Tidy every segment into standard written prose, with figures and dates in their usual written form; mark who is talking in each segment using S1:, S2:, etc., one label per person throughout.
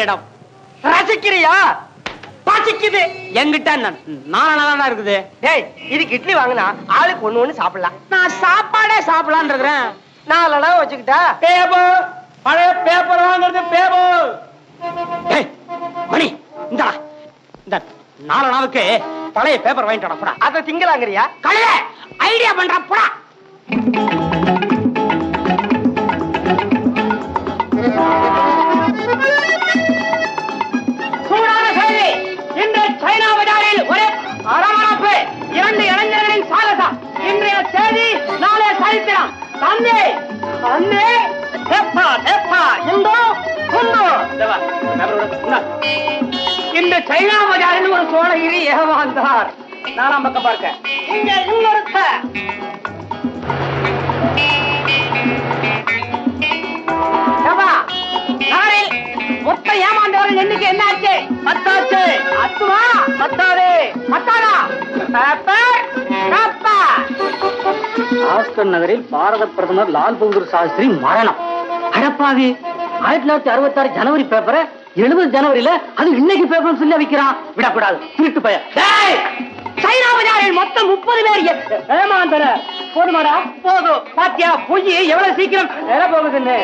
S1: இடம்.
S2: ரசிக்கிறியா?
S1: பசிக்குது. எங்கிட்ட நாளா இருக்குது.
S2: டேய், இதுக்கு இட்லி வாங்கினா ஆளுக்கு ஒண்ணு சாப்பிடலாம்.
S1: நான் சாப்பாடே சாப்பிடலான் இருக்கிறேன்.
S2: 4 அணா வச்சுக்கிட்டா
S1: பேப்பர், பழைய பேப்பர் வாங்குறது பேப்பர். மணி இந்த 4 அணாவுக்கு பழைய பேப்பர் வாங்கிட்டு போடா.
S2: அதை திங்கலாங்கிறியா?
S1: கழுத ஐடியா பண்ற போடா. சூடான செய்தி. இன்று சைனா பஜாரில் ஒரு அரவணைப்பு. 2 இளைஞர்களின் சாகசம். இன்றைய செய்தி நாளைய சரித்திரம். தந்தை தந்தை தெப்பா தெப்பா இந்தோ குந்தோ. இந்த சைனா பஜாரில் ஒரு சோழகிரி ஏமாந்தார். 4ஆம் பக்கம் பார்க்க. இங்க இன்னொருத்த நாளில் மொத்த ஏமாந்தவர்கள் எண்ணிக்கை என்ன ஆச்சு? 10 ஆச்சு. 10வா? 10 10ஆ? ஆஸ்கர் நகரில் பாரத பிரதமர் லால் பகதூர் சாஸ்திரி மரணம். அடப்பாவி, 1966 ஜனவரி பேப்பரை 70 ஜனவரியில அது இன்னைக்கு பேப்பர் சொல்லி வைக்கிறான். விடக்கூடாது, திருட்டு பையன். சைனா பஜாரில் மொத்தம் 30 பேர் ஏமாந்தனர். போதுமாடா? போதும். பாத்தியா பொய் எவ்வளவு சீக்கிரம் வேலை போகுதுன்னு.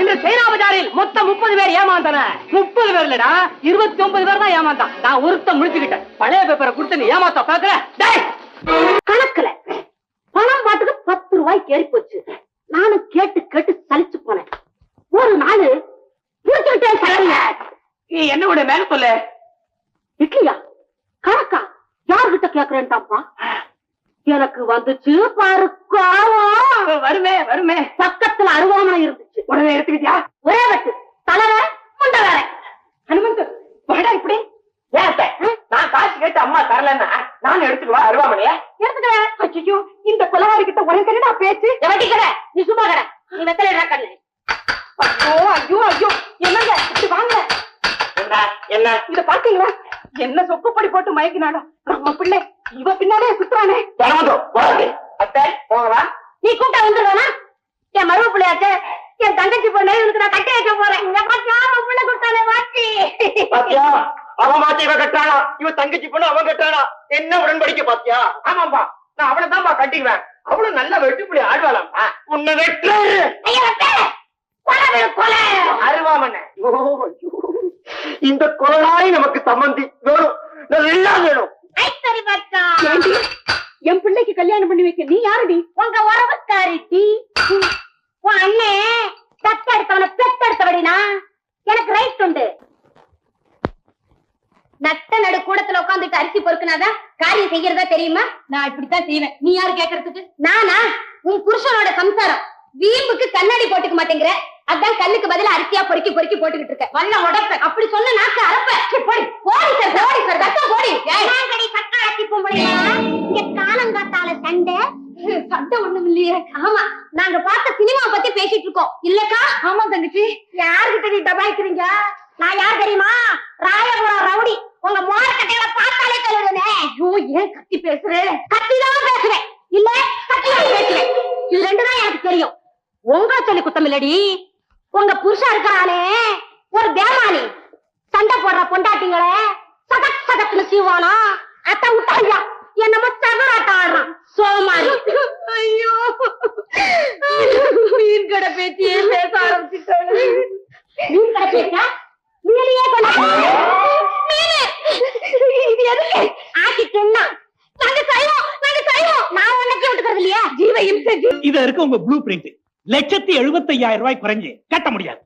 S1: இந்த சைனா பஜாரில் மொத்தம் 30 பேர் ஏமாந்தனர். 30 பேர் இல்லடா, 29 பேர் தான் ஏமாந்தான். நான் ஒருத்த முடிச்சுக்கிட்டேன். பழைய பேப்பரை கொடுத்து நீ ஏமாத்த பாக்குற. கணக்குல பணம் பாட்டுக்கு 10 ரூபாய்க்கு ஏறி போச்சு. நானும் கேட்டு கேட்டு சலிச்சு போனேன். ஒரு நாள் புடிச்சுக்கிட்டேன் சலங்க. என்ன விட மேல சொல்லு. இட்லியா கணக்கா யார்கிட்ட கேக்குறேன்டாப்பா? எனக்கு வந்துச்சு பாருக்கா. வருமே வருமே. பக்கத்துல அருவாமனை இருந்துச்சு. உடனே எடுத்துக்கிட்டியா? ஒரே வெட்டு. தலைவ முண்டை வேற. ஹனுமந்து வாடா இப்படி. நான் காசு கேட்டு அம்மா தரலன்னா நான் எடுத்துக்குவா அருவாமனைய எடுத்துக்கிறேன். ஐயோ, இந்த கொலவாரி கிட்ட உனக்கு நான் பேச்சு எவட்டிக்கிற. நீ சும்மா கட. நீ வெத்தலை கண்ணு. ஐயோ ஐயோ ஐயோ, என்னங்க இப்படி வாங்க. என்ன இத பாத்தீங்களா? என்ன சொக்குப்படி போட்டு மயக்கினாலும் நம்ம பிள்ளை இவ பின்னாலே சுத்துறானே. அத்தை போகவா? நீ கூட்ட வந்துடுவானா? என் மருவ பிள்ளையாச்சே, என் தங்கச்சி பொண்ணு இவனுக்கு நான் கட்டி வைக்க போறேன். பிள்ளை கொடுத்தானே வாட்டி. அவன் மாத்தி இவன் கட்டானா, இவன் தங்கச்சி பொண்ணு அவன் கட்டானா. என்ன உடன்படிக்கை பாத்தியா? ஆமாப்பா, நான் அவளை தான்ப்பா கட்டிக்குவேன். அவ்வளவு நல்ல வெட்டுப்புள்ளி ஆழ்வாளாம். உன்னை வெட்டு அருவாமனை. இந்த கொலையாய் நமக்கு சம்பந்தி வேணும். வேணும். என் பிள்ளைக்கு கல்யாணம் பண்ணி வைக்க நீ யாருடி? உங்க உறவுக்காரி. உன் அண்ணே தத்தெடுத்தவன பெத்தெடுத்தவடினா எனக்கு ரைட் உண்டு. நட்ட நடு கூடத்துல உட்காந்துட்டு அரிசி பொறுக்குனாதான் காரியம் செய்யறதா தெரியுமா? நான் இப்படித்தான் செய்வேன். நீ யாரு கேக்குறதுக்கு? நானா? உன் புருஷனோட சம்சாரம். வீம்புக்கு கண்ணாடி போட்டுக்க மாட்டேங்கிற. அதான் கல்லுக்கு பதிலா அரிசியா பொறுக்கி பொறுக்கி போட்டுக்கிட்டு இருக்க. வல்ல உடப்ப. அப்படி சொன்ன நாக்கு அரப்ப. போடி போடி சார், போடி சார், கஷ்டம் போடி. நாங்கடி சக்காத்தி பொம்பளையா? இங்க காலங்காத்தால சண்டை சண்டை ஒண்ணும் இல்லையே. ஆமா, நாங்க பார்த்த சினிமா பத்தி பேசிட்டு இருக்கோம். இல்லக்கா? ஆமா தங்கச்சி. யாருகிட்ட நீ டபாய்க்கிறீங்க? நான் யார் தெரியுமா? ராயபுரம் ரவுடி. உங்க மோரக்கட்டையில பார்த்தாலே கழுவுனே. ஐயோ, ஏன் கத்தி பேசுறேன்? கத்திதான் பேசுறேன். இல்ல கத்திதான் பேசுறேன். இது 2 தான் எனக்கு தெரியும். உங்களை சொல்லி குத்தம் இல்லடி. உங்க புருஷன் இருக்கிறானே ஒரு தேமானி. சண்டை போடுற பொண்டாட்டிங்களே சதக் சதக்குன்னு சீவானா. அத்த விட்டாயா என்னமோ தகராட்டம் ஆடுறான் சோமாரி. ஐயோ, மீன் கடை பேச்சியே பேச ஆரம்பிச்சுட்டாங்க. மீன் கடை பேச்சா? மீனையே கொண்டு இது எதுக்கு ஆக்கி சொன்னா? நாங்க செய்வோம், நாங்க செய்வோம். நான் உனக்கு விட்டுக்கிறது இல்லையா? ஜீவ இம்சை.
S3: இத இருக்க உங்க ப்ளூ பிரிண்ட். 1,75,000 ரூபாய் குறைஞ்சு கட்ட முடியாது.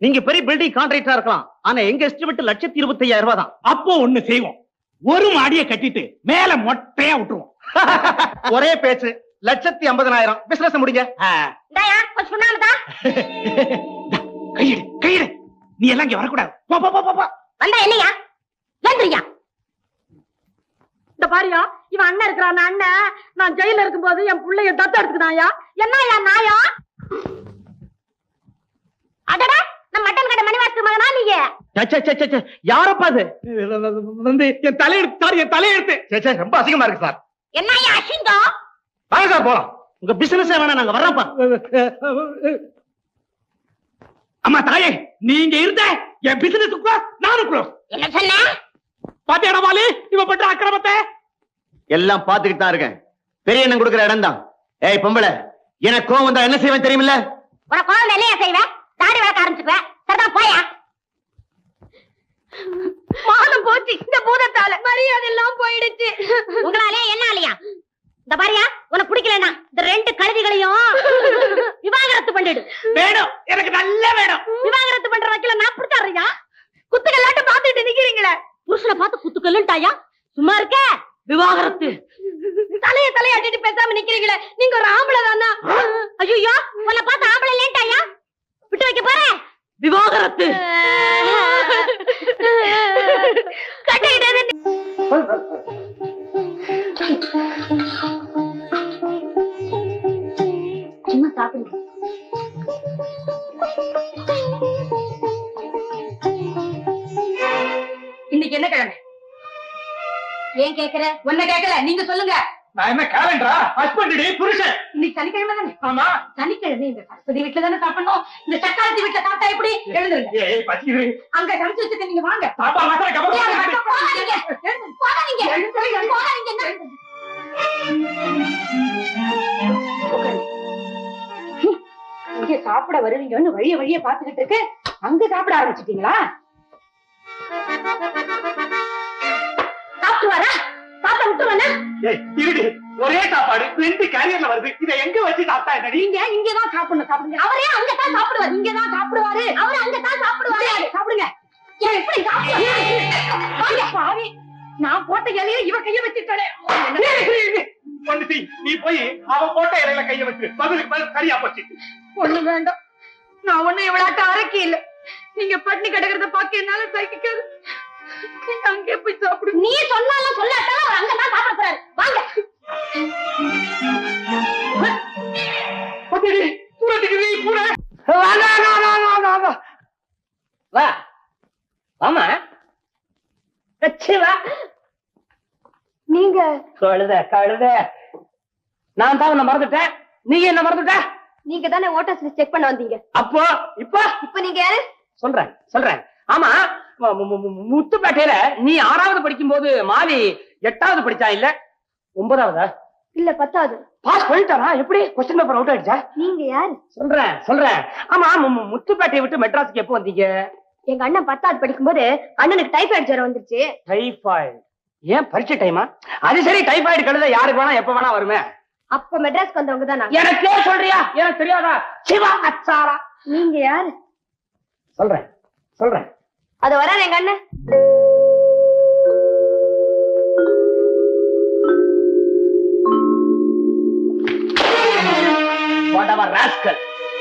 S1: நீங்க பெரிய பில்டிங் கான்ட்ராக்டரா இருக்கலாம், ஆனா எங்க எஸ்டிமேட் 1,25,000 ரூபாய் தான்.
S3: அப்போ ஒண்ணு செய்வோம், ஒரு மாடியை கட்டிட்டு மேல மொட்டையா விட்டுருவோம்.
S1: ஒரே பேச்சு. 1,50,000 பிசினஸ் முடிங்க.
S3: கையிடு கையிடு. நீ எல்லாம் இங்க வரக்கூடாது. போ போ போ போ.
S4: வந்தா என்னையா ஏந்திரியா? இந்த பாரியா, இவன் அண்ணன் இருக்கிறான். அண்ணன் நான் ஜெயில இருக்கும் போது என் பிள்ளைய தத்து எடுத்துக்கிட்டாயா. என்னயா நாயா? அடடா, நம்ம மட்டன் கடை மணிவாசு மகனா நீங்க?
S1: யாரப்பா அது?
S3: வந்து என் தலையெடுத்து சார், என் தலையெடுத்து.
S1: ரொம்ப அசிங்கமா இருக்கு சார்.
S4: என்னையா அசிங்கம்?
S1: வாங்க சார் போலாம். உங்க பிசினஸ் வேணா, நாங்க வர்றோம்ப்பா.
S3: அம்மா தாயே, நீங்க இருந்த என் பிசினஸ் நானும் க்ளோஸ்.
S4: என்ன சொன்ன?
S3: பாத்தியாடா வாலி, இவ பண்ற அக்கிரமத்தை.
S5: எல்லாம் பாத்துக்கிட்டு தான் இருக்கேன். பெரிய அண்ணன் கொடுக்குற இடம் தான். ஏய் பொம்பளை, எனக்கு கோவம் வந்தா என்ன செய்வேன் தெரியுமில்ல?
S4: உன கோவம் இல்லையா செய்வேன்? தாடி வளர்க்க ஆரம்பிச்சுக்குவேன். சரிதான், போயா. மானம் போச்சு இந்த பூதத்தால. மரியாதை எல்லாம் போயிடுச்சு. உங்களாலே என்ன ஆலையா? இந்த பாரியா, உனக்கு பிடிக்கலன்னா இந்த 2 கழுதிகளையும் விவாகரத்து பண்ணிடு.
S3: வேணும், எனக்கு நல்ல வேணும்.
S4: விவாகரத்து பண்ற வைக்கல நான் பிடிச்சாரியா? குத்துக்கல்லாட்ட பாத்துட்டு நிக்கிறீங்களே. புருஷனை பார்த்து குத்துக்கல்லுட்டாயா? சும்மா இருக்க. விவாகரத்து தலையாட்டிட்டு பேசாம நிக்கிறீங்களே, நீங்க ஒரு ஆம்பளை தானா? ஐயோ, உன்னை பார்த்து ஆம்பளை இல்லைன்ட்டாயா? விட்டு வைக்க போறேன். விவாகரத்து கட்டிக்கிட்டது. சும்மா சாப்பிடுங்க. இன்னைக்கு என்ன கிழமை? ஏன் கேக்குற? ஒன்ன கேக்கல, நீங்க சொல்லுங்க.
S3: நான் என்ன கேலண்டரா? ஹஸ்பண்ட் புருஷன்.
S4: இன்னைக்கு சனிக்கிழமை தானே?
S3: ஆமா.
S4: சனிக்கிழமை இந்த சரஸ்வதி வீட்டுல தானே சாப்பிடணும். இந்த சக்காலத்தி வீட்டுல சாப்பிட்டா எப்படி? எழுந்துருங்க.
S3: ஏய் பசிக்குது.
S4: அங்க சமைச்சு வச்சுட்டு நீங்க வாங்க.
S3: சாப்பா மாத்திரை
S4: போகாதீங்க. போகாதீங்க. போகாதீங்க. இங்க சாப்பிட வருவீங்கன்னு வழிய பாத்துக்கிட்டு இருக்கு. அங்க சாப்பிட ஆரம்பிச்சிட்டீங்களா? சாப்பிட்டு வரா? சாப்பிட விட்டுருவானா?
S3: ஏய் இருடி, ஒரே சாப்பாடு 2 கேரியர்ல வருது. இதை எங்க வச்சு சாப்பிட்டா என்ன?
S4: நீங்க இங்கதான் சாப்பிடணும். சாப்பிடுங்க. அவரே அங்கதான் சாப்பிடுவாரு. இங்கதான் சாப்பிடுவாரு. அவரு அங்கதான் சாப்பிடுவாரு. சாப்பிடுங்க. ஏன் இப்படி சாப்பிடுவாங்க? பாவி, நான் போட்ட இலையில இவ கைய வச்சுட்டாளே.
S3: பொண்ணுத்தி, நீ போய் அவ போட்ட இலையில கைய வச்சு பதிலுக்கு பதில் சரியா போச்சு.
S4: ஒண்ணு வேண்டாம். நான் ஒண்ணு இவளாட்ட அரக்கி இல்ல. நீங்க பட்னி கிடக்கிறத பாக்க என்னால சகிக்காது. நீங்க அங்கே போய் சாப்பிடு. நீ சொன்னாலும் சொல்லாட்டாலும் அவர் அங்கதான் சாப்பிட போறாரு. வாங்க.
S3: பத்திரி, தூரத்துக்கு நீ பூனை.
S1: வா ஆமா வா.
S4: நீங்க
S1: கழுத நான் தான் உன்னை மறந்துட்டேன். நீங்க என்ன மறந்துட்ட?
S4: நீங்க தானே ஓட்டர்ஸ் லிஸ்ட் செக் பண்ண வந்தீங்க.
S1: அப்போ
S4: இப்ப நீங்க யாரு?
S1: சொல்றேன். ஆமா, முத்துப்பேட்டையில நீ 6வது படிக்கும் போது மாலி 8வது படிச்சா இல்ல 9வதா?
S4: இல்ல 10வது.
S1: பாஸ் பண்ணிட்டாரா? எப்படி கொஸ்டின் பேப்பர் அவுட் ஆயிடுச்சா?
S4: நீங்க யாரு?
S1: சொல்றேன். ஆமா, முத்துப்பேட்டையை விட்டு மெட்ராஸுக்கு எப்போ வந்தீங்க?
S4: எங்க அண்ணன் 10வது படிக்கும்போது அண்ணனுக்கு டைபாய்டு ஜுரம் வந்துருச்சு.
S1: டைபாய்டு? ஏன் பரீட்சை டைமா? அது சரி, டைபாய்டு கழுத யாருக்கு வேணா எப்ப வேணா வருமே.
S4: அப்ப மெட்ராஸ்க்கு வந்தவங்க தான் நான்.
S1: எனக்கே சொல்றியா? எனக்கு தெரியாதா? சிவா அச்சாரா?
S4: நீங்க யாரு?
S1: சொல்றேன்.
S4: அது வராது எங்க அண்ணன்.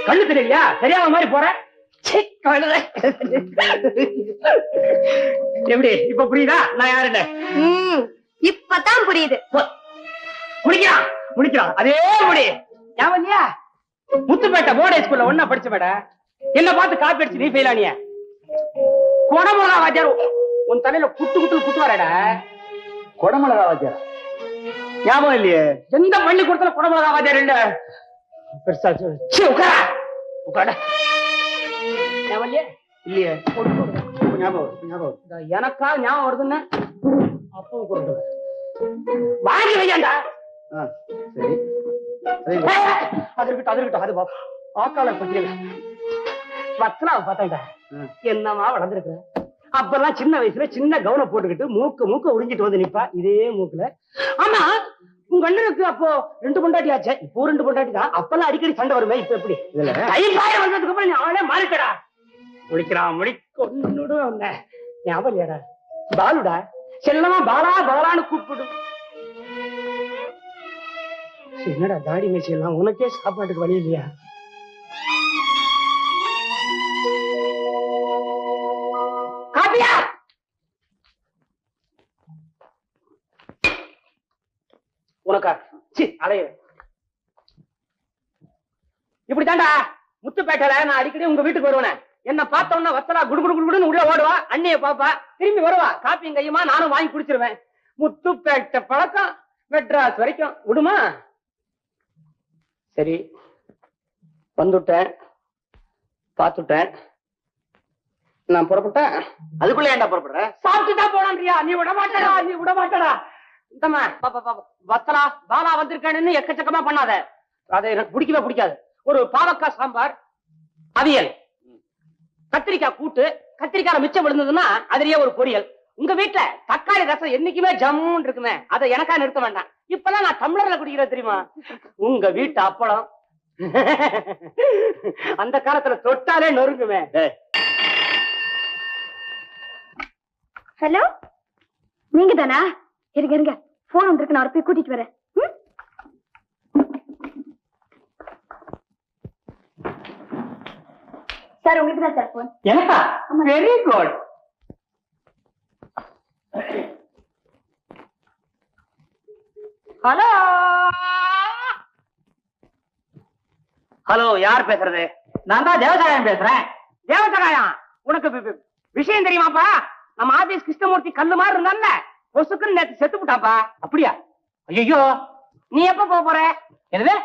S1: கண்ணு தெரியலையா? தெரியாம மாதிரி போற. எப்படி இப்ப புரியுதா நான் யாருன்னு?
S4: இப்பதான் புரியுது.
S1: முடிக்கிறான் அதே முடி. ஞாபகம்யா? முத்துப்பேட்டை போர்டு ஸ்கூல்ல ஒன்னா படிச்ச மேட என்ன பார்த்து காப்பி அடிச்சு நீ ஃபெயில் ஆனிய. கொடமிளகா வாத்தியார் உன் தலையில குட்டு வரடா.
S5: கொடமிளகா வாத்தியார் ஞாபகம் இல்லையே.
S1: எந்த பள்ளிக்கூடத்துல கொடமிளகா வாத்தியார் இல்ல? பெருசா உட்கார.
S5: இல்லையே. ஞாபகம்.
S1: எனக்கா ஞாபகம் வருதுன்னு அப்பவும் கொடுத்து வாங்கி வையாண்டா.
S5: சரி.
S1: அது இருக்கட்டும். அது ஆக்கால பத்திரிகை வச்சனாவை பார்த்தாண்டா என்னமா வளர்ந்துருக்குற. அப்பெல்லாம் சின்ன வயசுல சின்ன கவுன போட்டுக்கிட்டு மூக்க உறிஞ்சிட்டு வந்து நிப்பா இதே மூக்குல. ஆமா, உங்க அண்ணனுக்கு அப்போ 2 பொண்டாட்டி ஆச்சு. இப்போ 2 பொண்டாட்டி தான். அப்பெல்லாம் அடிக்கடி சண்டை வருமே. இப்ப எப்படி? டைபாய்டு வந்ததுக்கு அப்புறம் நீ அவனே மாறிட்டடா. முடிக்கொன்னுடும் ஞாபகம் இல்லையாடா? பாலுடா, செல்லமா பாலான்னு கூப்பிடும். என்னடா தாடி மேய்ச்சி எல்லாம் உனக்கே சாப்பாட்டுக்கு வழி இல்லையா? காப்பியா? உனக்கா? அலைய இப்படித்தாண்டா முத்துப்பேட்டையில நான் அடிக்கடி உங்க வீட்டுக்கு வருவேன். என்ன பார்த்தோம்னா வத்தலா குடுகுடுன்னு உள்ள ஓடுவா. அண்ணிய பாப்பா, திரும்பி வருவா. காப்பியும் கையுமா நானும் வாங்கி குடிச்சிருவேன். முத்துப்பேட்டை பழக்கம் மெட்ராஸ் வரைக்கும் விடுமா? சரி, வந்துட்டேன், பார்த்துட்டேன். நான் புறப்பட்டேன்.
S5: அதுக்குள்ள ஏன்டா புறப்படுற?
S1: சாப்பிட்டுதான் போனான்றியா? நீ விட மாட்டடா, நீ விட மாட்டடா. இந்தம்மா, வத்தலா பாலா வந்திருக்கானுன்னு எக்கச்சக்கமா பண்ணாத. அது எனக்கு பிடிக்கவே பிடிக்காது. ஒரு பாவக்காய் சாம்பார், அவியல், கத்திரிக்காய் கூட்டு, கத்திரிக்காய் மிச்சம் விழுந்ததுன்னா அதுலயே ஒரு பொரியல். உங்க வீட்டுல தக்காளி ரசம் என்னைக்குமே ஜம்முன்னு இருக்குமே, அதை எனக்கா நிறுத்த வேண்டாம். இப்பதான் நான் டம்ளர்ல குடிக்கிறேன் தெரியுமா? உங்க வீட்டு அப்பளம் அந்த காலத்துல தொட்டாலே நொறுங்குமே.
S4: ஹலோ, நீங்க தானா? இருங்க இருங்க, போன் வந்திருக்கு, நான் போய் கூட்டிட்டு வரேன். சார் உங்களுக்கு தான் சார் போன்.
S1: எனக்கா? Very good. ஹலோ ஹலோ, யார் பேசுறது? நான் தான் தேவசகாயம் பேசுறேன். தேவசகாயம், உனக்கு விஷயம் தெரியுமாப்பா? நம்ம ஆபீஸ் கிருஷ்ணமூர்த்தி கல்லு மாதிரி இருந்தான்ல, பொசுக்குன்னு நேத்து செத்து போட்டாப்பா. அப்படியா? ஐயோ, நீ எப்ப போக போற? என்னது?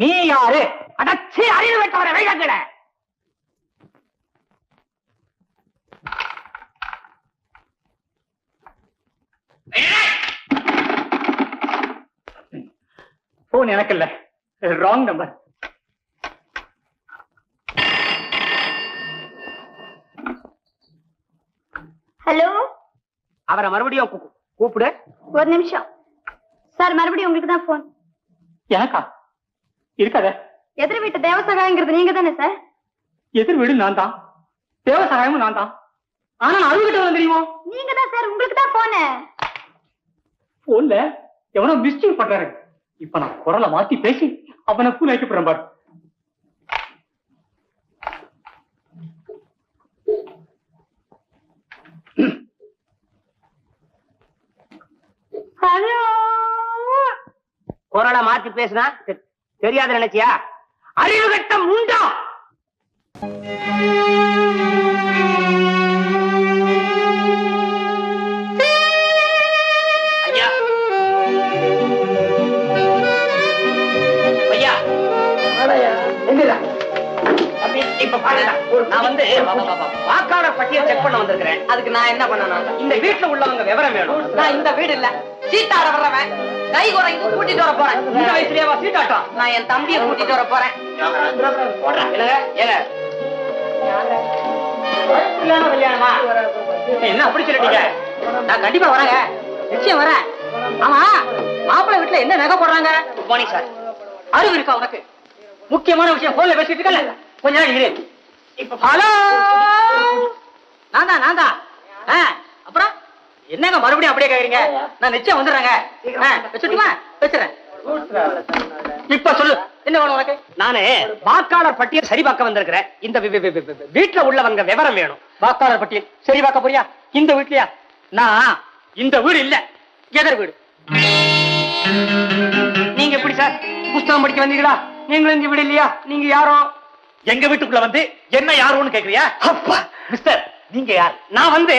S1: நீ யாரு? அடச்சி அறிவு வெட்டவர வைகாக்கிட. போன் எனக்கு இல்ல, ராங் நம்பர்.
S4: ஹலோ,
S1: அவரை மறுபடியும் கூப்பிடு.
S4: ஒரு நிமிஷம் சார், மறுபடியும் உங்களுக்கு தான் போன்.
S1: எனக்கா? இருக்காத.
S4: எதிர் வீட்டு தேவசகாயங்கிறது நீங்க தானே சார்?
S1: எதிர் வீடு நான் தான், தேவசகாயமும் நான் தான். ஆனா நான் அழுகிட்ட வந்து தெரியுமோ?
S4: நீங்க தான் சார், உங்களுக்கு தான் போனு.
S1: போன்ல எவனோ மிஸ்டேக் பண்றாரு. இப்ப நான் குரலை மாத்தி பேசி அவனை கூல் ஆக்கப்படுறேன் பாரு.
S4: ஹலோ,
S1: குரலை மாத்தி பேசினா தெரியாது நினைச்சியா? அறிவு கட்டம் உண்டா? ஐயா, ஐயா, எங்கடா? இப்ப பாருங்க, நான் வந்து வாக்காளர் பட்டியல் செக் பண்ண வந்திருக்கிறேன். அதுக்கு நான் என்ன பண்ணணும்? இந்த வீட்டுல உள்ளவங்க விவரம் வேணும். நான் இந்த வீடு இல்ல, சீட்டாட வர்றவன், கை குறைந்து கூட்டிட்டு வர போறேன். இந்த வயசுலயே சீட்டாட்டம். நான் என் தம்பியை கூட்டிட்டு வர போறேன். கல்யாணமா? என்ன அப்படி சொல்லிட்டீங்க? நான் கண்டிப்பா வரேங்க, நிச்சயம் வரேன். ஆமா, மாப்பிள்ளை வீட்டுல என்ன நகை போடுறாங்க? போனி சார், அறிவு இருக்கா உனக்கு? முக்கியமான விஷயம் போன்ல பேசிட்டு இருக்கல, கொஞ்ச நேரம் இரு. இப்ப ஹலோ, நான் தான். அப்புறம் என்னங்க மறுபடியும் அப்படியே கேக்குறீங்க? நான் நிச்சயம் வந்துடுறேங்க. வச்சுட்டுமா? வச்சுறேன். இப்ப சொல்லு, என்ன வேணும் உனக்கு? நானு வாக்காளர் பட்டியல் சரி பார்க்க வந்திருக்கிறேன். இந்த வீட்டுல உள்ளவங்க விவரம் வேணும். வாக்காளர் பட்டியல் சரி பார்க்க போறியா? இந்த வீட்லயா? நான் இந்த வீடு இல்ல, எதிர் வீடு. நீங்க எப்படி சார் புஸ்தகம் படிக்க வந்தீங்களா? நீங்களும் இந்த வீடு இல்லையா? நீங்க யாரோ
S3: எங்க வீட்டுக்குள்ள வந்து என்ன யாருன்னு கேக்குறியா?
S1: அப்பா,
S3: மிஸ்டர், நீங்க யார்?
S1: நான் வந்து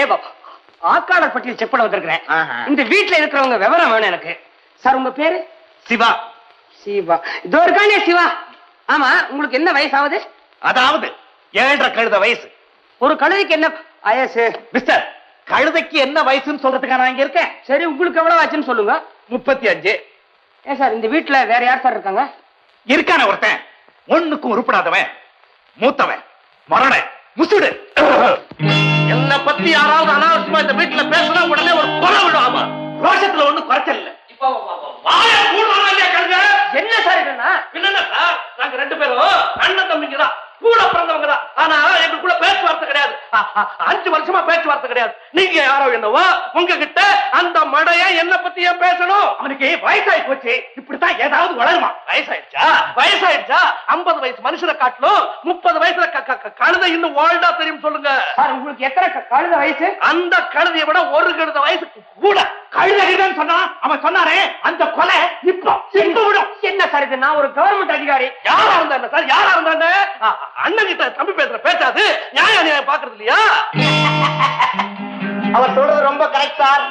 S1: வாக்காளர் பட்டியல் செக் பண்ண வந்திருக்கிறேன். இந்த வீட்டுல இருக்கிறவங்க விவரம் வேணும் எனக்கு. சார், உங்க பேரு?
S3: சிவா.
S1: சிவா. இதோ இருக்கானே சிவா. ஆமா, உங்களுக்கு என்ன வயசு ஆகுது?
S3: அதாவது 7.5 கழுத வயசு.
S1: ஒரு கழுதைக்கு என்ன வயசு?
S3: மிஸ்டர், கழுதைக்கு என்ன வயசுன்னு சொல்றதுக்காக நான் இங்க இருக்கேன்.
S1: சரி, உங்களுக்கு எவ்வளவு ஆச்சுன்னு சொல்லுங்க.
S3: 35.
S1: ஏன் சார், இந்த வீட்டுல வேற யார் சார் இருக்காங்க?
S3: இருக்கான ஒருத்தன், ஒண்ணுக்கும் உருப்படாதவன், மூத்தவன், மரண முசுடு. என்ன பத்தி யாராவது அனாவசியமா இந்த வீட்டுல பேசினா உடனே ஒரு கொலை விடுவாமா. ரோஷத்துல ஒண்ணு குறைச்சல் இல்ல. இப்போ வாயை மூடுவானா இல்லையா கழுத?
S1: என்ன சார் இதுன்னா?
S3: என்னன்னா சார், நாங்க 2 பேரும் அண்ணன் தம்பிங்க தான், கூட பிறந்தவங்க தான். ஆனா எங்களுக்குள்ள பேச்சுவார்த்தை கிடையாது. 5 வருஷமா பேச்சுவார்த்தை கிடையாது. நீங்க யாரோ என்னவோ, உங்ககிட்ட அந்த மடைய என்ன பத்தி ஏன் பேசணும்? அவனுக்கு வயசாயி போச்சு, இப்படித்தான் ஏதாவது வளருமா? வயசாயிடுச்சா? 50 வயசு மனுஷனை காட்டிலும் 30 வயசுல கழுதை இன்னும் ஓல்டா தெரியும். சொல்லுங்க
S1: சார், உங்களுக்கு எத்தனை கழுத வயசு?
S3: அந்த கழுதையை விட ஒரு கழுத வயசுக்கு கூட. கழுதைன்னு சொன்னா அவன் சொன்னாரே, அந்த கொலை இப்போ விடும்.
S1: என்ன சார் இது? நான் ஒரு கவர்மெண்ட் அதிகாரி.
S3: யாரா இருந்தா சார், யாரா இருந்தாங்க? அண்ணன் கிட்ட தம்பி பேசுற பேசாது நியாயம் பாக்குறது இல்லையா?
S5: அவர் சொல்றது ரொம்ப கரெக்ட் சார்.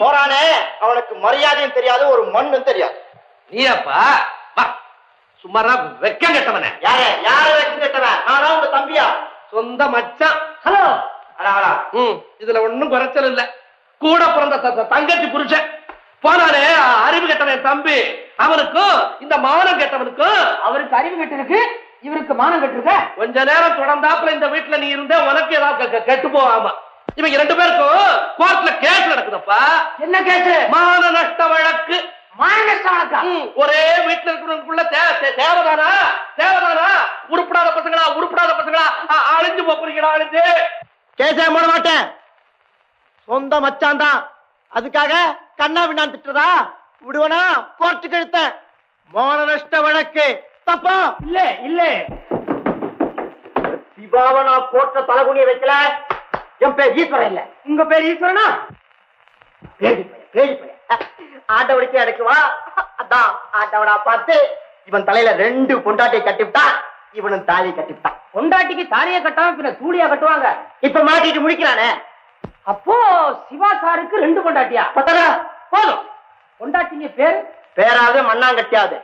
S5: போறானே, அவனுக்கு மரியாதையும் தெரியாது, ஒரு மண்ணும் தெரியாது.
S3: நீயப்பா சும்மாரா வெக்கம் கெட்டவன.
S5: யாரு வெக்கம் கெட்டவன்? நானா உங்க தம்பியா?
S3: சொந்த மச்சான்
S1: ஹலோ.
S3: இதுல ஒண்ணும் குறைச்சல் இல்ல. கூட பிறந்த தங்கச்சி புருஷன் போனாரு அறிவு கெட்டவன் தம்பி. அவனுக்கும் இந்த மானம் கெட்டவனுக்கும்.
S1: அவருக்கு அறிவு கெட்டிருக்கு, இவருக்கு மானம் கெட்டிருக்க.
S3: கொஞ்ச நேரம் தொடர்ந்தாப்புல இந்த வீட்டுல நீ இருந்த உனக்கு ஏதாவது கெட்டு போகாம. இவங்க 2 பேருக்கும் கோர்ட்ல கேஸ் நடக்குதப்பா.
S1: என்ன கேஸ்?
S3: மான நஷ்ட வழக்கு.
S1: மான நஷ்ட வழக்கா?
S3: ஒரே வீட்டுல இருக்கிறவங்களுக்குள்ள தேவதானா தேவதானா? உருப்படாத பசங்களா அழிஞ்சு போறீங்களா? அழிஞ்சு
S2: கேசே போட மாட்டேன். சொந்த மச்சான் தான், அதுக்காக கண்ணா விண்ணா திட்டுறதா? விடுவனா? கோர்ட்டுக்கு இழுத்தேன். மான நஷ்ட வழக்கு தப்பா?
S1: இல்ல இல்ல.
S2: சிவாவை நான் கோர்ட்ல தலைகுனிய வைக்கல. என் பேர் ஈஸ்வரன் இல்ல.
S1: உங்க பேர் ஈஸ்வரனா?
S2: ஆண்டவனுக்கு அடைக்குவா. அதான் ஆண்டவனா பார்த்து இவன் தலையில 2 பொண்டாட்டியை கட்டிவிட்டான். இவனும் தாலி கட்டிவிட்டான்.
S1: பொண்டாட்டிக்கு தாலியை கட்டாம பின்ன சூடியா கட்டுவாங்க.
S2: இப்ப மாட்டிட்டு முடிக்கிறானே.
S1: அப்போ சிவா சாருக்கு 2 பொண்டாட்டியா?
S2: பத்தரா
S1: போதும். பொண்டாட்டிங்க பேரு?
S2: பேராவது மண்ணாங்கட்டியாவது.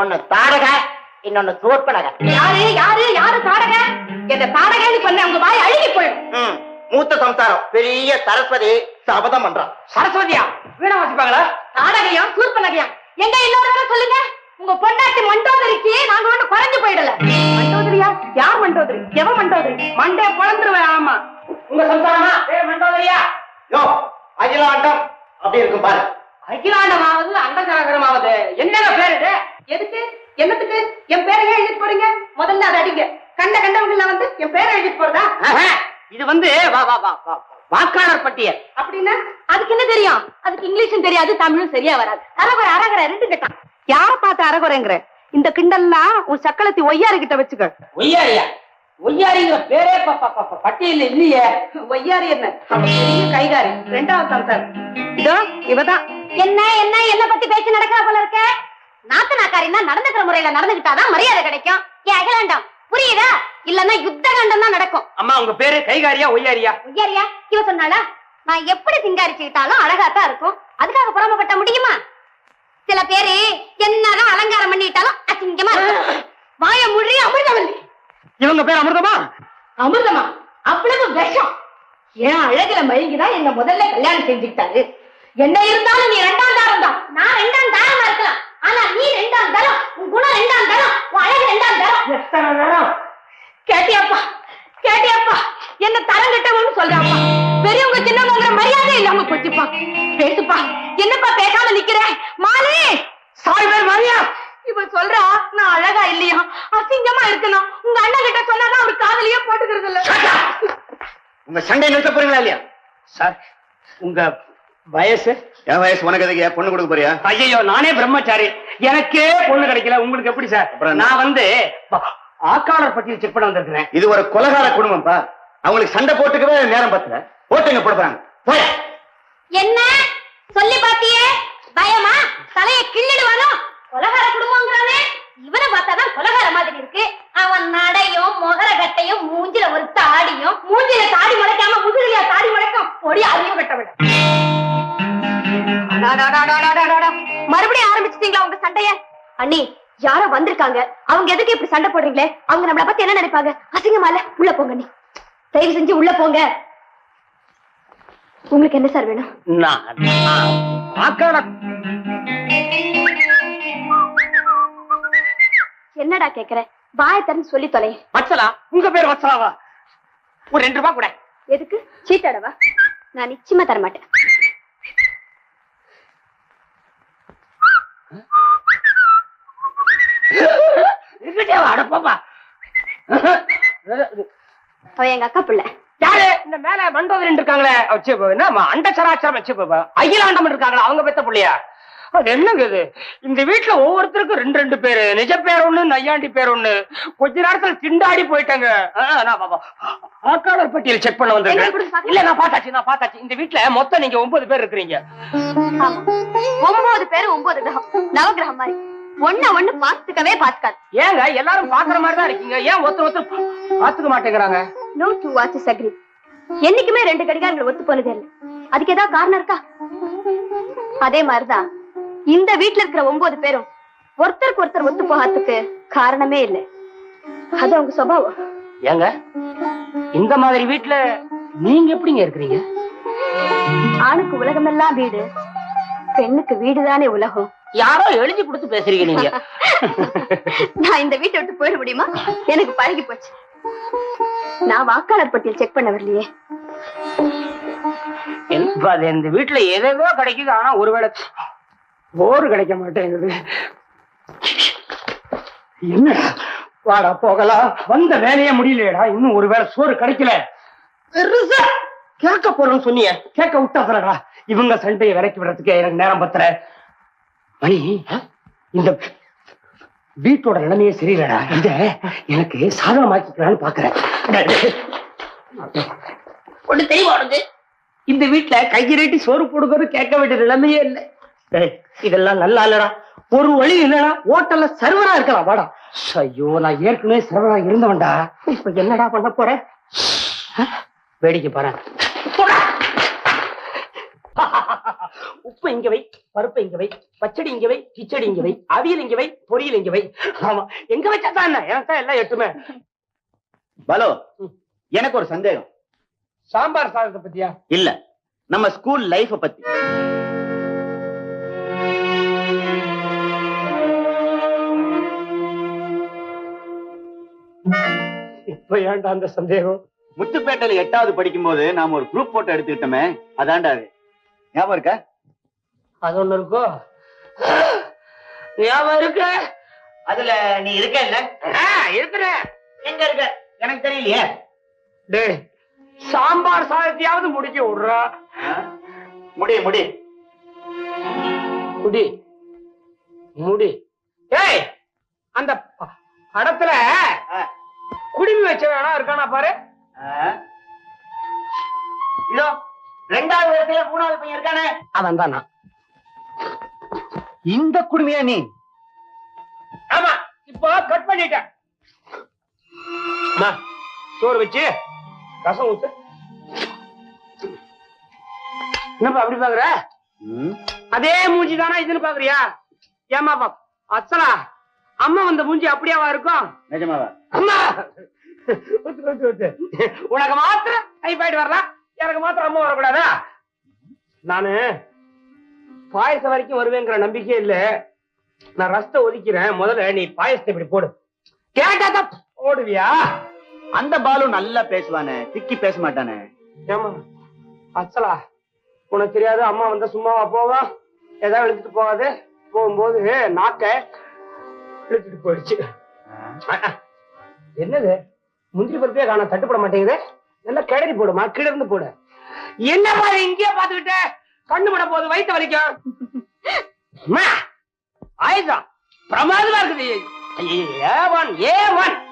S2: ஒண்ணு தாடக, இன்னொன்னு சோற்பனக.
S4: யாரு யாரு யாரு தாடக? என்ன தாடகன்னு சொன்ன உங்க வாய் அழுகி போயிடும்.
S2: மூத்த சம்சாரம் பெரிய சரஸ்வதி சபதம் பண்றான்.
S1: சரஸ்வதியா? வீணா வாசிப்பாங்களா?
S4: தாடகையும் சூர்பனகையும் எங்க இன்னொரு தடவை சொல்லுங்க. உங்க பொண்டாட்டி மண்டோதரிக்கு நாங்க ஒண்ணு குறைஞ்சு போயிடல. மண்டோதரியா? யார் மண்டோதரி? எவ மண்டோதரி?
S1: மண்டே பொழந்துருவேன். ஆமா.
S2: உங்க சம்சாரமா?
S1: மண்டோதரியா?
S2: யோ அகிலாண்டம் அப்படி இருக்கும் பாரு.
S1: அகிலாண்டமாவது அண்டசரகரமாவது என்னங்க பேரு இது?
S4: எதுக்கு? என்னத்துக்கு? என் பேரை எழுதி போறீங்க? முதல்ல அதை அடிங்க. கண்டவங்கள வந்து என் பேரை எழுதி போறதா?
S1: இது வந்து வாக்காளர் பட்டியல்.
S4: அப்படின்னா அதுக்கு என்ன தெரியும்? அதுக்கு இங்கிலீஷும் தெரியாது, தமிழும் சரியா வராது. அரகுறை அரகுறை 2 கட்டான். யார பார்த்து அரகுறைங்கிற? இந்த கிண்டல்லாம் உன் சக்களத்தி ஒய்யாரி கிட்ட வச்சுக்க.
S1: ஒய்யாரியா? ஒய்யாரிங்கிற பேரே பட்டியல் இல்லையே.
S4: ஒய்யாரி என்ன? பெரிய கைகாரி, 2வது சம்சார். இதோ இவதான். என்ன என்ன என்ன பத்தி பேச்சு நடக்கிற போல இருக்க? நாத்து நாக்காரின்னா நடந்துக்கிற முறையில நடந்துகிட்டாதான் மரியாதை கிடைக்கும். ஏன் அகிலாண்டம் புரியுதா? இல்லன்னா யுத்த கண்டம் தான் நடக்கும்.
S1: அம்மா உங்க பேரு கைகாரியா ஒய்யாரியா?
S4: ஒய்யாரியா? இவ சொன்னாளா? நான் எப்படி சிங்காரிச்சுக்கிட்டாலும் அழகாத்தான் இருக்கும். அதுக்காக புறமப்பட்ட முடியுமா? சில பேரு என்னதான் அலங்காரம் பண்ணிட்டாலும் அசிங்கமா இருக்கும். வாய முழி அமிர்தவல்லி.
S1: இவங்க பேர் அமிர்தமா?
S4: அமிர்தமா? அவ்வளவு விஷம். ஏன் அழகுல மயங்கிதான் என்ன முதல்ல கல்யாணம் செஞ்சுக்கிட்டாரு. என்ன இருந்தாலும் நீ 2ஆம் தாரம் தான். நான் 2ஆம் தாரமா இருக்கலாம். ஆனா நீ 2ஆம் தரம். உன் குணம் 2ஆம் தரம். உன் அழகு 2ஆம் தரம்.
S1: எத்தனை நேரம்
S4: கேட்டியாப்பா? கேட்டியாப்பா? என்ன தரம் கட்டவன்னு சொல்றாப்பா. பெரியவங்க சின்னவங்க மரியாதை இல்லாம போச்சுப்பா. பேசுப்பா. என்னப்பா பேசாம நிக்கிற? மாலி
S1: சாய் பேர் மாரியா?
S4: இவ சொல்றா நான் அழகா இல்லையா, அசிங்கமா இருக்கணும். உங்க அண்ணன் கிட்ட சொன்னாதான் அவர் காதலியே போட்டுக்கிறது இல்ல.
S5: உங்க சண்டை நிறுத்த போறீங்களா இல்லையா?
S1: சார் உங்க வயசு?
S5: என் வயசு உனக்கு எதுக்கு? பொண்ணு கொடுக்க போறியா?
S1: ஐயோ நானே பிரம்மச்சாரி, எனக்கே பொண்ணு கிடைக்கல, உங்களுக்கு எப்படி சார்? நான் வந்து வாக்காளர் பட்டியல் செக் பண்ண வந்திருக்கிறேன்.
S5: இது ஒரு கொலகார குடும்பம்ப்பா. அவங்களுக்கு சண்டை போட்டுக்கவே நேரம் பத்தல. ஓட்டுங்க போடுறாங்க. போய்
S4: என்ன சொல்லி பாத்தியே? பயமா? தலைய கிள்ளிடுவானோ? கொலகார குடும்பங்கிறானே. இவனை பார்த்தாதான் கொலகார மாதிரி இருக்கு. அவன் நடையும் முகரகட்டையும் மூஞ்சில ஒரு தாடியும். மூஞ்சில தாடி முளைக்காம முதுகில தாடி முளைக்கும். பொடி அறிவு கட்டவிட. மறுபடியும் ஆரம்பிச்சிட்டீங்களா உங்க சண்டைய? அண்ணி யாரோ வந்திருக்காங்க. அவங்க எதுக்கு இப்படி சண்டை போடுறீங்களே? அவங்க நம்மளை பத்தி என்ன நினைப்பாங்க? அசிங்கமா இல்ல? உள்ள போங்க அண்ணி, தயவு செஞ்சு உள்ள போங்க. உங்களுக்கு என்ன சார் வேணும்? என்னடா கேக்குற? வாய திறந்து சொல்லி தொலை.
S1: வச்சலா? உங்க பேர் வச்சலாவா? ஒரு 2 ரூபாய் கூட.
S4: எதுக்கு? சீட்டாடவா? நான் நிச்சயமா தர மாட்டேன்.
S1: அடப்பாப்பா,
S4: அவ எங்க அக்கா பிள்ளை.
S1: யாரு? இந்த மேல மண்டோதரன் இருக்காங்களே, அண்ட சராச்சரம் அகிலாண்டம் இருக்காங்களா, அவங்க பெத்த பிள்ளையா? அது என்னங்க இது? இந்த வீட்டுல ஒவ்வொருத்தருக்கும் 2 பேரு. நிஜ பேர் ஒண்ணு, நையாண்டி பேர் ஒண்ணு. கொஞ்ச நேரத்துல திண்டாடி போயிட்டாங்க. வாக்காளர் பட்டியல் செக் பண்ண வந்திருக்கேன். இல்ல நான் பார்த்தாச்சு. இந்த வீட்டுல மொத்தம் நீங்க 9 பேர் இருக்கிறீங்க.
S4: 9 பேரு 9 கிரகம், நவகிரகம் மாதிரி. ஒண்ணு பாத்துக்கவே பாத்துக்காது.
S1: ஏங்க எல்லாரும் பாக்குற மாதிரி தான் இருக்கீங்க, ஏன் ஒருத்தர் பாத்துக்க மாட்டேங்கிறாங்க?
S4: No two watches agree. என்னைக்குமே 2 கடிகாரங்கள் ஒத்து போனதே இல்லை. அதுக்கு ஏதாவது காரணம் இருக்கா? அதே மாதிரிதான் இந்த வீட்டுல இருக்கிற 9 பேரும் ஒருத்தருக்கு ஒருத்தர் ஒத்து போகாததுக்கு காரணமே இல்லை. அது அவங்க சுபாவம்.
S1: ஏங்க இந்த மாதிரி வீட்டுல நீங்க எப்படிங்க இருக்கிறீங்க?
S4: ஆணுக்கு உலகமெல்லாம் வீடு, பெண்ணுக்கு வீடுதானே உலகம்.
S1: யாரோ எழுதி கொடுத்து பேசுறீங்க நீங்க.
S4: நான் இந்த வீட்டை விட்டு போயிட முடியுமா? எனக்கு பழகி போச்சு. நான் வாக்காளர் பட்டியல் செக் பண்ண வரலையே.
S1: இந்த வீட்டுல எதோ கிடைக்குது, ஆனா ஒருவேளை போர் கிடைக்க மாட்டேங்குது. என்ன வாடா போகலாம், வந்த வேலையே முடியலையடா, இன்னும் ஒருவேளை சோறு கிடைக்கல. பெருசா கேட்க போறோம்னு சொன்னீங்க, கேட்க விட்டாதடா. இவங்க சண்டையை விலைக்கு விடுறதுக்கு எனக்கு நேரம் பத்தல. மணி, இந்த வீட்டோட நிலைமையே சரியில்லடா, இத எனக்கு சாதகமாக்கிக்கலான்னு பாக்குறேன். ஒண்ணு தெளிவா உனக்கு, இந்த வீட்டுல கையிரட்டி சோறு போடுறது கேட்க வேண்டிய நிலைமையே இல்லை. இதெல்லாம் நல்லா இல்லடா. ஒரு வழி இல்லடா, ஹோட்டல்ல சர்வரா இருக்கலாம். வாடா. ஐயோ, நான் ஏற்கனவே சர்வரா இருந்தவன்டா. இப்ப என்னடா பண்ண போறேன்? வேடிக்கை பாரு. உப்பு இங்க வை, பருப்பு இங்க வை, பச்சடி இங்க வை, கிச்சடி இங்க வை, அவியல் இங்க வை, பொரியல் இங்க வை. ஆமா, எங்க வச்சா தான் என்ன, எனக்கு எல்லாம் எட்டுமே.
S5: பாலு, எனக்கு ஒரு சந்தேகம்.
S1: சாம்பார் சாதத்தை பத்தியா?
S5: இல்ல, நம்ம ஸ்கூல் லைஃப பத்தி.
S1: இப்ப ஏன்டா அந்த சந்தேகம்?
S5: முத்துப்பேட்டையில 8வது படிக்கும் போது நாம ஒரு குரூப் போட்டோ எடுத்துக்கிட்டோமே, அதான்டா அது. ஞாபகம் இருக்கா?
S1: அது ஒண்ணு இருக்கோ? ஞாபகம் இருக்கு.
S5: அதுல நீ இருக்க இல்ல?
S1: இருக்கிறேன்.
S5: எங்க இருக்க எனக்கு தெரியலையே.
S1: டேய், சாம்பார் சாதத்தையாவது முடிக்க விடுறா.
S5: முடி முடி
S1: முடி முடி. ஏய், அந்த படத்துல குடிமி வச்ச வேணா இருக்கானா பாரு.
S5: இதோ 2வது வயசுல 3வது பையன் இருக்கானே,
S1: அவன் தானா?
S5: இந்த குடுமையா நீ?
S1: ஆமா, இப்போ கட் பண்ணிட்டேன். சோறு வச்சு ரசம் ஊத்து. என்னப்பா அப்படி பாக்குற? அதே மூஞ்சி தானா இதுன்னு பாக்குறியா? ஏமா பாப் அச்சலா, அம்மா வந்த மூஞ்சி அப்படியாவா இருக்கும்?
S5: நிஜமாவா?
S1: அம்மா உனக்கு மாத்திரம் டைபாய்டு வரலாம், எனக்கு மாத்திரம் அம்மா வரக்கூடாதா? நானு பாயசம் வரைக்கும் வருவேங்கிற நம்பிக்கை இல்ல. நான் ரசத்தை ஒதுக்கிறேன். முதல்ல நீ பாயசத்தை இப்படி போடு. கேட்டா போடுவியா?
S5: அந்த பாலு நல்லா பேசுவானே, திக்கி பேச மாட்டானே.
S1: ஏமா அச்சலா, உனக்கு தெரியாது, அம்மா வந்தா சும்மாவா போவோம்? ஏதாவது இழுத்துட்டு போகாது. போகும்போது நாக்க இழுத்துட்டு போயிடுச்சு. என்னது முந்திரி பருப்பே காண, தட்டுப்பட மாட்டேங்குது. நல்லா கிளறி போடுமா, கிளர்ந்து போடு. என்ன பாரு இங்கே பாத்துக்கிட்ட, கண்ணு பட போது, வயிற்று வலிக்கும். ஆயுதம் பிரமாதமா இருக்குது.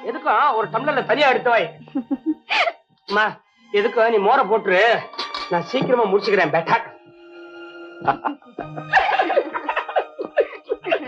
S1: எதுக்கும் ஒரு டம்ளர்ல தனியா எடுத்து வை. எதுக்கும் நீ மோரை போட்டுரு, நான் சீக்கிரமா முடிச்சுக்கிறேன். பெட்டா